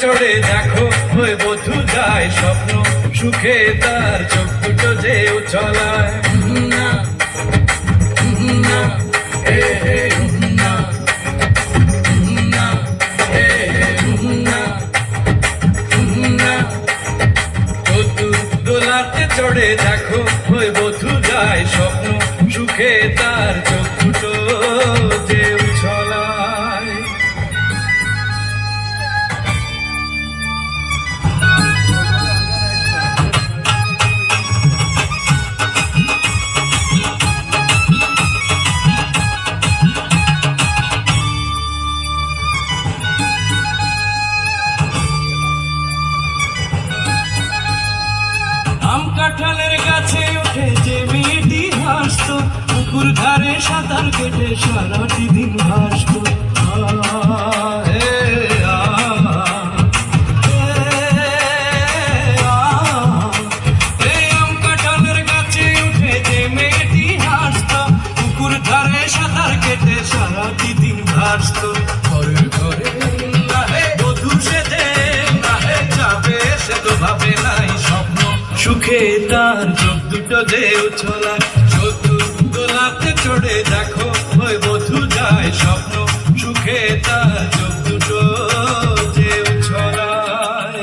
চড়ে দেখো ওই বধূ যায় স্বপ্ন সুখে তার চোখ দুটো যে উছলায়। দোলাতে চড়ে দেখো ওই বধূ যায় স্বপ্ন সুখে তার চোখ দুটো যে উছলায়। আম কাঁঠালের গাছে উঠে যে মেয়েটি হাসতো, পুকুর ধারে সাঁতার কেটে সারাটি দিন হাসতো। আম কাঁঠালের গাছে উঠে যে মেয়েটি হাসতো, পুকুর ধারে সাঁতার কেটে সারাটি দিন ভাসতো। ঘরে ঘরে বধূ সেজে যাবে সে তো ভাবে নাই স্বপ্ন সুখে তার চোখ দুটো যে উছলায়। দোলাতে চড়ে দেখো ওই বধূ যায় স্বপ্ন সুখে তার চোখ দুটো যে উছলায়।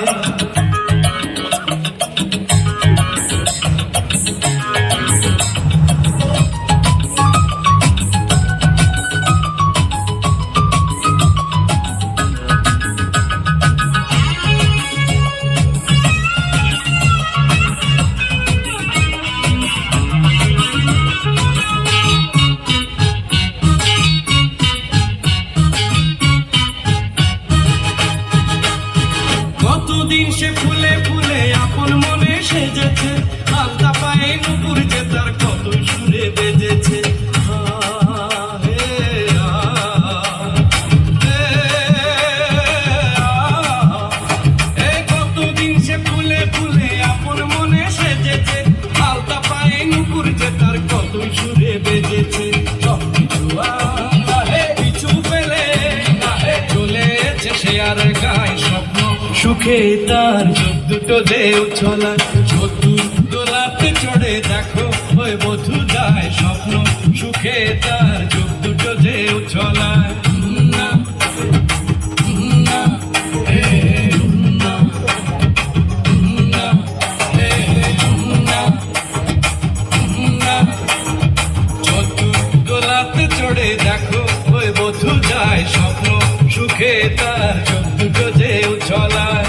কতদিন সে ফুলে ফুলে আপন মনে সেজেছে, আলতা পায়ে নুপুর যে তার কত সুরে বেজেছে। কতদিন সে ফুলে ফুলে আপন মনে সেজেছে, আলতা পায়ে নুপুর যে তার কত সুরে বেজেছে। সব কিছু পিছু ফেলে চলেছে সে আর গায় স্বপ্ন সুখে তার চোখ দুটো যে উছলায়। দোলাতে চড়ে দেখো ওই বধূ যায় স্বপ্ন সুখে তার চোখ দুটো যে উছলায়। দোলাতে চড়ে দেখো ওই বধূ যায় স্বপ্ন সুখে তার চোখ দুটো যে উছলায়।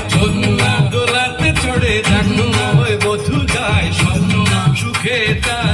দোলাতে চড়ে দেখো ওই বধূ যায় স্বপ্ন সুখে তার